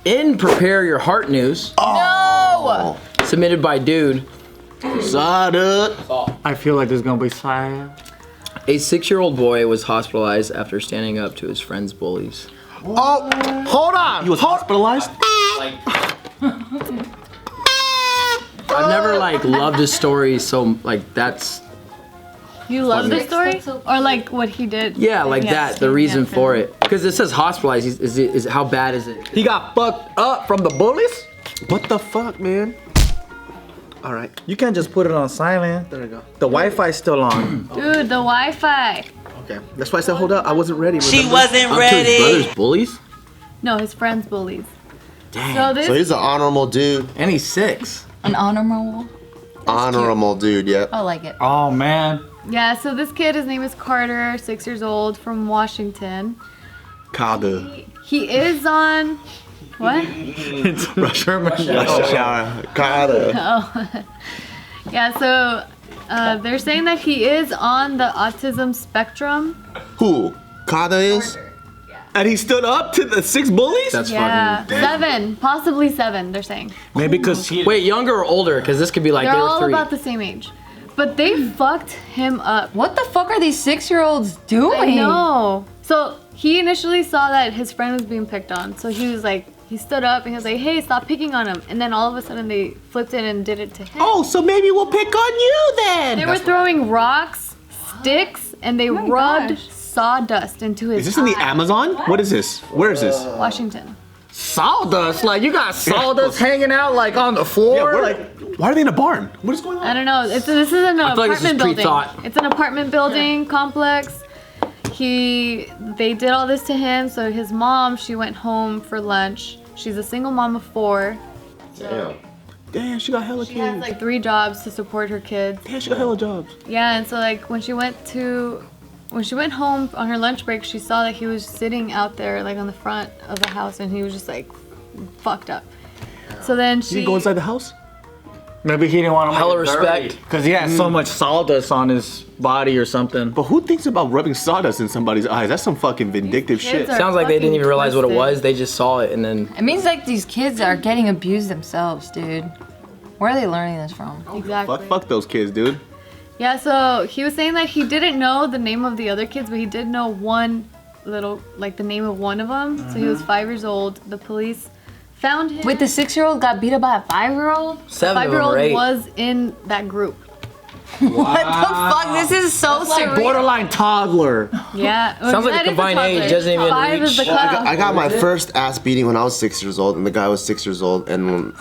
In Prepare Your Heart news. No! Submitted by Dude. I feel like there's gonna be fire. A 6-year-old boy was hospitalized after standing up to his friend's bullies. Oh, hold on. He was hospitalized? I've never like loved his story so like that's You love the story? Or like what he did? yeah like that the reason for it because it says hospitalized. Is how bad is it? He got fucked up from the bullies? What the fuck, man? All right. You can't just put it on silent. There we go. The Wi-Fi's still on. Dude, the Wi-Fi. Okay. That's why I said hold up. I wasn't ready. She remember? wasn't Up to his ready. brother's bullies. No, his friend's bullies. Damn. So So he's an honorable dude. And he's 6. An honorable. Honorable dude, yep. I like it. Oh man. Yeah, so this kid, his name is Carter, 6 years old, from Washington. Kada. He is on... What? Rush Herman. Kada. Oh. Yeah, so they're saying that he is on the autism spectrum. Who? Kada is? And he stood up to the 6 bullies? That's Yeah, fucking. 7, possibly 7, they're saying. Maybe because he. Wait, younger or older? Because this could be like They're they were all 3. about the same age. But they fucked him up. What the fuck are these 6-year-olds doing? I know. So he initially saw that his friend was being picked on. So he was like, he stood up and he was like, hey, stop picking on him. And then all of a sudden they flipped it and did it to him. Oh, so maybe we'll pick on you then. They were throwing rocks, sticks, and they rubbed sawdust into his Is this in the eye. Amazon? What is this? Where is this? Washington. Sawdust? Like you got sawdust hanging out like on the floor? Yeah, we're like, why are they in a barn? What is going on? I don't know. This is an feel like this is apartment building. pre-thought. It's an apartment building complex. They did all this to him. So his mom, she went home for lunch. She's a single mom of 4. Damn. Damn, she got hella She has kids. like 3 jobs to support her kids. Damn, she got hella jobs. Yeah, and so like when she went home on her lunch break, she saw that he was sitting out there like on the front of the house, and he was just like fucked up. So then Did he she go inside the house? Maybe he didn't want to. Hella respect. Because he had so much sawdust on his body or something. But who thinks about rubbing sawdust in somebody's eyes? That's some fucking vindictive These shit. kids are- Sounds like they didn't even realize what it twisted. was. They just saw it and then. It means like these kids are getting abused themselves, dude. Where are they learning this from? exactly. Fuck those kids, dude. Yeah, so he was saying that he didn't know the name of the other kids, but he did know one little, like the name of one of them. So he was 5 years old. The police found him. Wait, the 6-year-old got beat up by a 5-year-old? 7 of them 5-year-old or 8. was in that group. What the fuck? This is so surreal. Borderline toddler. Yeah. Sounds like a that is combined age, toddler. doesn't even 5 is the reach- cutoff. I got my first ass beating when I was 6 years old, and the guy was 6 years old, and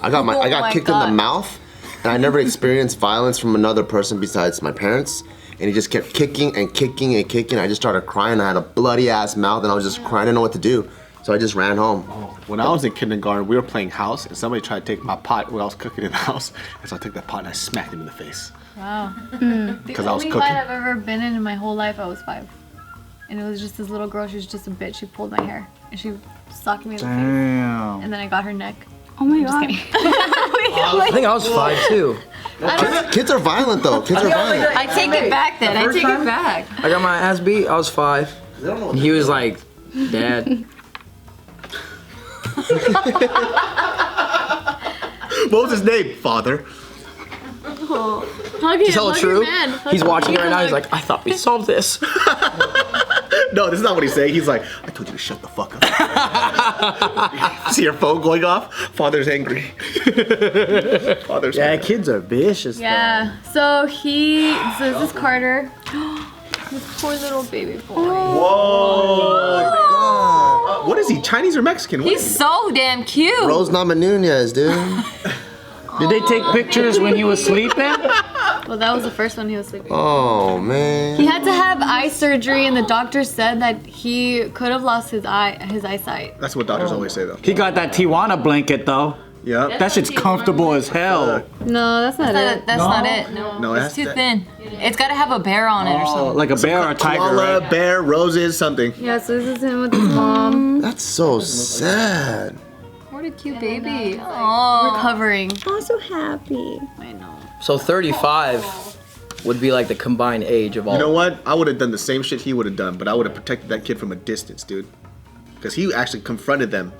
I got Oh my kicked in God. the mouth, and I never experienced violence from another person besides my parents. And he just kept kicking and kicking and kicking. I just started crying. I had a bloody ass mouth, and I was just crying. I didn't know what to do, so I just ran home. When I was in kindergarten, we were playing house, and somebody tried to take my pot when I was cooking in the house. And so I took that pot and I smacked him in the face. Wow. Because I was The only cooking. fight I've ever been in my whole life, I was 5. And it was just this little girl, she was just a bitch. She pulled my hair and she socked me in the face. Damn. And then I got her neck. Oh my Just god. kidding. I think I was 5 too. Kids are violent, though. Kids are violent. I take it back then. I take it back. I got my ass beat. I was 5. And he was like, Dad. What was his name? Father. Hug him, Tell hug the your truth. man. Hug He's him. watching it right now. He's Hug. like, I thought we solved this. No, this is not what he's saying. He's like, I told you to shut the fuck up. See your phone going off? Father's angry. Father's Yeah, mad. kids are vicious. Yeah. So this is Carter. This poor little baby boy. Whoa. What is he? Chinese or Mexican? What He's is he? so damn cute. Rose Namajunas, dude. Did they take pictures when he was sleeping? Well, that was the first one he was sleeping. Oh man. He had to have eye surgery, and the doctor said that he could have lost his eyesight. That's what doctors always say, though. He got that Tijuana blanket though. Yeah. That shit's comfortable as hell. No, that's not it. That's not it. No, It's too thin. It's got to have a bear on it or something. Like a bear or a tiger, Koala, right? bear, roses, something. Yeah, so this is him with his mom. That's so sad. What a cute baby. Oh. Recovering. I'm so happy. I know. So 35 would be like the combined age of all. You know what? I would have done the same shit he would have done, but I would have protected that kid from a distance, dude. Because he actually confronted them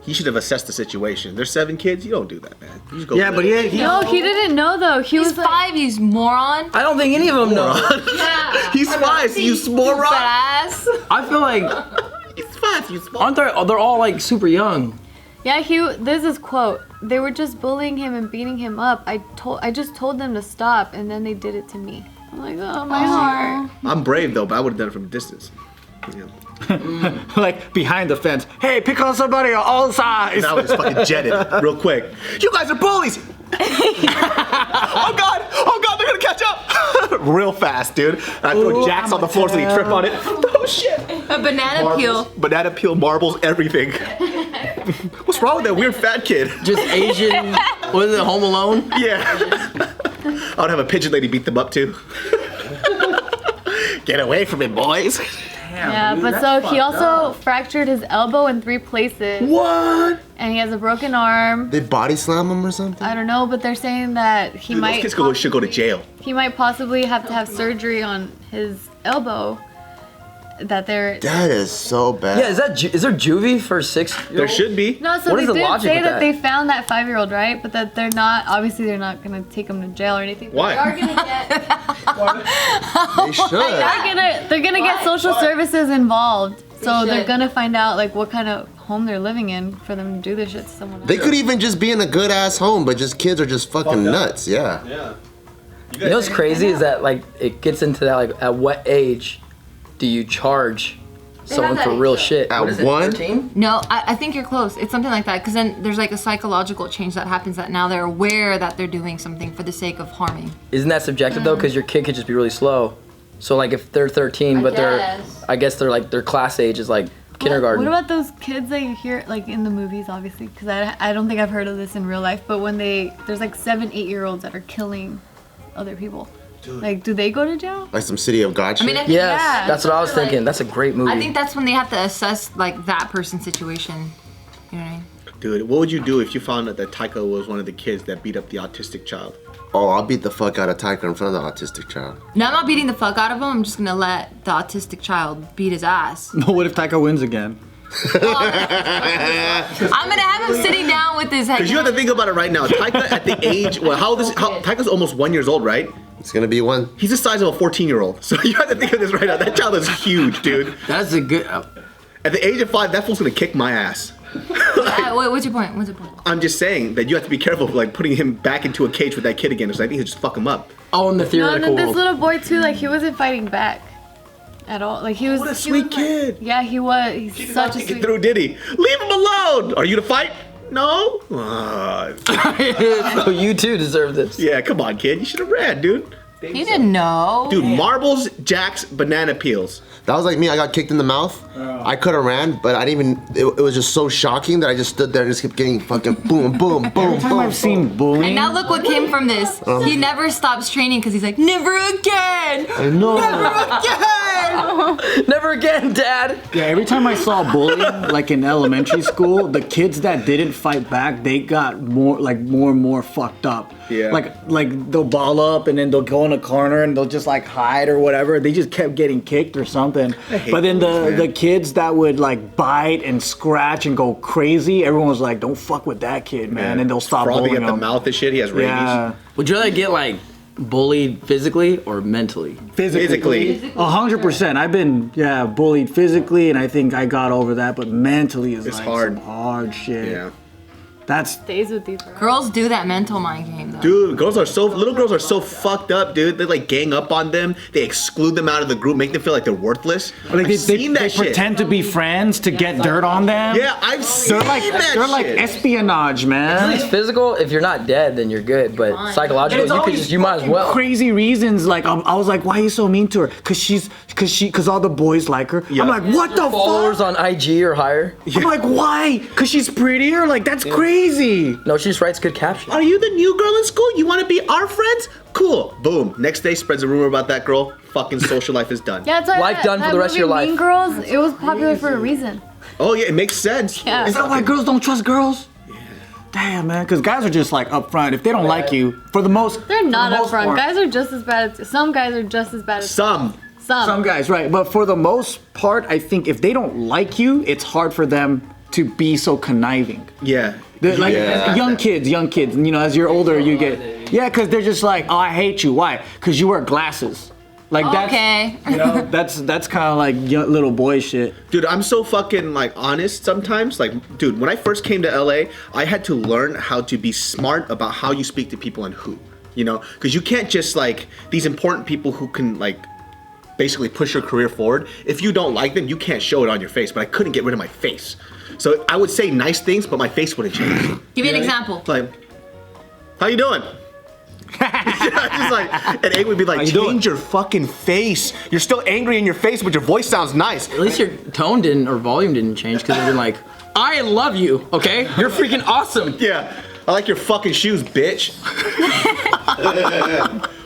He should have assessed the situation. There's 7 kids. You don't do that, man. You just go. Yeah, but he No, he didn't know though. He He's was like, 5, you moron. I don't think any of them know. He's 5. You moron. Ass. I feel like He's 5. You small. aren't they? They're all like super young. yeah, this is quote. They were just bullying him and beating him up. I just told them to stop, and then they did it to me. I'm like, oh my heart. I'm brave though, but I would have done it from a distance. Yeah. like behind the fence. Hey, pick on somebody on all sides. Now I just fucking jetted real quick. You guys are bullies. Oh god, they're gonna catch up. Real fast, dude. And I throw jacks on the floor so they trip on it. Oh shit. A banana peel. Banana peel, marbles, everything. What's wrong with that weird fat kid? Just Asian. What is it? Home Alone? Yeah. I would have a pigeon lady beat them up too. Get away from it, boys. Yeah, but so he also fractured his elbow in 3 places. What? And he has a broken arm. They body slam him or something? I don't know, but they're saying that he Dude, those might kids should go to jail. he might possibly have to have surgery on his elbow. That they're That is so bad. Yeah, is there juvie for 6? There should be. no, so What they is the did logic say with that that? they found that 5-year-old, right? But that they're not gonna take him to jail or anything. But Why? They are gonna get They should. they're gonna get social services involved. So should. they're gonna find out like what kind of home they're living in for them to do this shit to someone else. They could even just be in a good ass home, but just kids are just fucking nuts. Yeah. Yeah. You know what's crazy is that like it gets into that like at what age do you charge someone that for real age, shit? At What is it, one? 13? No, I think you're close. It's something like that because then there's like a psychological change that happens that now they're aware that they're doing something for the sake of harming. Isn't that subjective though? Because your kid could just be really slow. So like if they're 13, but I guess they're like their class age is like kindergarten. What about those kids that you hear like in the movies, obviously? Because I don't think I've heard of this in real life. But when there's like 7-8-year-olds that are killing other people. Like, do they go to jail? Like some City of God shit. I mean, Yes, Yeah. that's what I was Like- thinking. That's a great movie. I think that's when they have to assess like that person's situation. You know what I mean? Dude, what would you do if you found out that Taika was one of the kids that beat up the autistic child? Oh, I'll beat the fuck out of Tiger in front of the autistic child. No, I'm not beating the fuck out of him. I'm just gonna let the autistic child beat his ass. But what if Taika wins again? I'm gonna have him sitting down with his head. Because you have to think about it right now. Taika at the age, well, Taika's almost 1 year old, right? It's gonna be one. He's the size of a 14-year-old. So you have to think of this right now. That child is huge, dude. that's a good. At the age of 5, that fool's gonna kick my ass. What's your point? What's your point? I'm just saying that you have to be careful of like putting him back into a cage with that kid again, because I think he'll just fuck him up. Oh, in the No, theoretical and this world. little boy too, like he wasn't fighting back at all. Like he was. What a he sweet was, like- kid. Yeah, he was. He's He's such not a thinking sweet. through, did he? Leave him alone. Are you to fight? No. So you too deserve this. Yeah, come on, kid. You should have ran, dude. He didn't know. Dude, marbles, jacks, banana peels. That was like me. I got kicked in the mouth. I could have ran, but I didn't even. It was just so shocking that I just stood there and just kept getting fucking boom, boom, boom, Every time boom. I've seen bullying, And now look what came from this. He never stops training because he's like, never again. I know. Never again, Dad. yeah, every time I saw bullying, like in elementary school, the kids that didn't fight back, they got more and more fucked up. Yeah. Like they'll ball up and then they'll go in a corner and they'll just like hide or whatever. They just kept getting kicked or something. hate But then bullies, man. the kids that would like bite and scratch and go crazy, everyone was like, "Don't fuck with that kid, man," and they'll stop Frothing bullying at the them. mouth and shit. He has rabies. Yeah. Would you rather get like bullied physically or mentally? Physically. 100%. I've been bullied physically, and I think I got over that. But mentally is It's like hard. some hard shit. Yeah. That's Stays with you forever. Girls do that mental mind game though. Dude, little girls are so fucked up, dude. They like gang up on them. They exclude them out of the group, make them feel like they're worthless. like I've seen that they shit. pretend to be friends to get dirt on them. Yeah, I've seen They're like that shit. espionage, At man. least physical, if you're not dead, then you're good. But psychological, you might as well. Crazy reasons. Like I was like, why are you so mean to her? Cause all the boys like her. Yeah. I'm like, what the Followers fuck? on IG or higher. I'm like, why? Cause she's prettier. Like that's crazy. No, she just writes good captions. Are you the new girl in school? You want to be our friends? Cool. Boom. Next day spreads a rumor about that girl. Fucking social life is done. Yeah, it's like Life done for the rest of your life. Mean Girls, it was popular for a reason. Oh yeah, it makes sense. Yeah. Is that why girls don't trust girls? Damn, man. Cause guys are just like upfront. If they don't like you, for the most, They're not for the most upfront. part- Guys are just as bad as some guys are just as bad as Some. some. Some guys, right? But for the most part, I think if they don't like you, it's hard for them to be so conniving. Yeah. Like Yeah. young kids, you know, as you're older, you get, yeah, because they're just like, oh, I hate you. Why? Because you wear glasses. Like that's, Okay. you know, that's kind of like little boy shit. Dude, I'm so fucking like honest sometimes. Like, dude, when I first came to LA, I had to learn how to be smart about how you speak to people and who, you know, because you can't just like these important people who can like basically push your career forward. If you don't like them, you can't show it on your face. But I couldn't get rid of my face, so I would say nice things, but my face wouldn't change. Give me an example. Like, how you doing? Just like, and A would be like, change your fucking face. You're still angry in your face, but your voice sounds nice. At least your tone didn't or volume didn't change because they've been like, I love you, okay? You're freaking awesome. Yeah, I like your fucking shoes, bitch.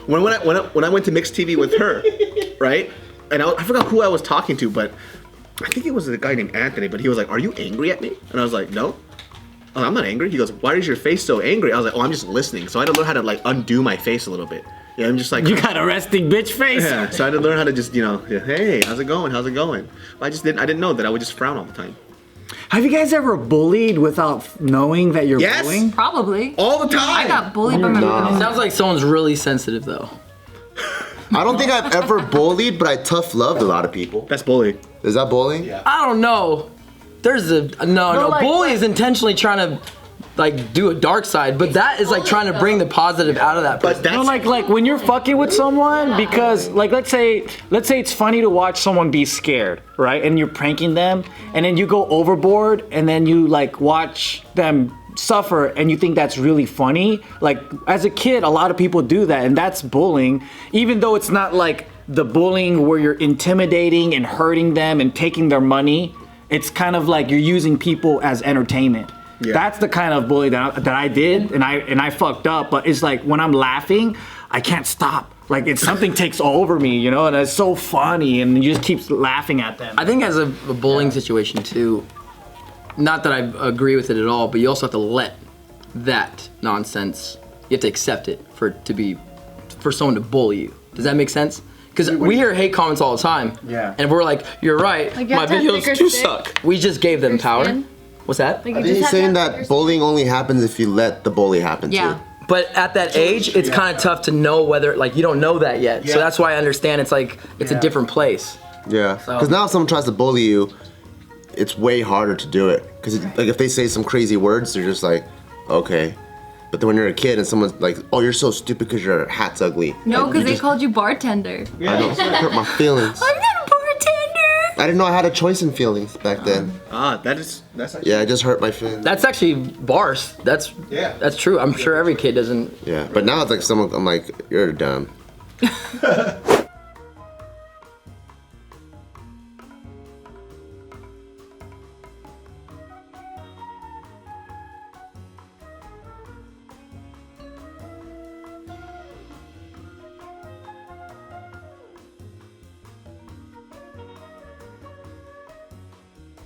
when I went to Mixed TV with her, right? And I forgot who I was talking to, but I think it was a guy named Anthony. But he was like, "Are you angry at me?" And I was like, "No." Oh, I'm not angry. He goes, "Why is your face so angry?" I was like, "Oh, I'm just listening." So I had to learn how to like undo my face a little bit. Yeah, I'm just like, You got a resting bitch face. yeah. So I had to learn how to just, you know, hey, how's it going? How's it going? I didn't know that I would just frown all the time. Have you guys ever bullied without knowing that you're Yes. bullying? Probably. All the time. I got bullied by my mom. Sounds like someone's really sensitive though. I don't think I've ever bullied, but I tough loved a lot of people. That's bullying. Is that bullying? Yeah. I don't know. There's a no. like- Bully is intentionally trying to like do a dark side, but that is like trying to bring the positive out of that person. But that's No, like when you're fucking with someone, because like let's say it's funny to watch someone be scared, right? And you're pranking them, and then you go overboard, and then you like watch them suffer, and you think that's really funny. Like as a kid, a lot of people do that, and that's bullying, even though it's not like the bullying where you're intimidating and hurting them and taking their money. It's kind of like you're using people as entertainment. Yeah. That's the kind of bully that I did, and I fucked up. But it's like when I'm laughing, I can't stop. Like it's something takes over me, you know, and it's so funny, and you just keep laughing at them. I think as a bullying situation too, not that I agree with it at all, but you also have to let that nonsense. You have to accept it for someone to bully you. Does that make sense? Because we hear hate comments all the time. Yeah. And we're like, you're right. Like, you my have to have videos thicker do skin. suck. We just gave them power. skin. What's that? Like, I you think just he's have to saying have that thicker bullying only happens if you let the bully happen Yeah. too. But at that age, it's kind of tough to know whether, like, you don't know that yet. So that's why I understand it's like, it's a different place. Yeah. Because now if someone tries to bully you, it's way harder to do it. Because like if they say some crazy words, they're just like, okay. But then when you're a kid and someone's like, oh, you're so stupid because your hat's ugly. No, And because you they just- called you bartender. I know, it hurt my feelings. I'm not a bartender. I didn't know I had a choice in feelings back then. That's actually, Yeah, it just hurt my feelings. That's actually bars. That's true. I'm sure every kid doesn't. Yeah, but now it's like someone, I'm like, you're dumb.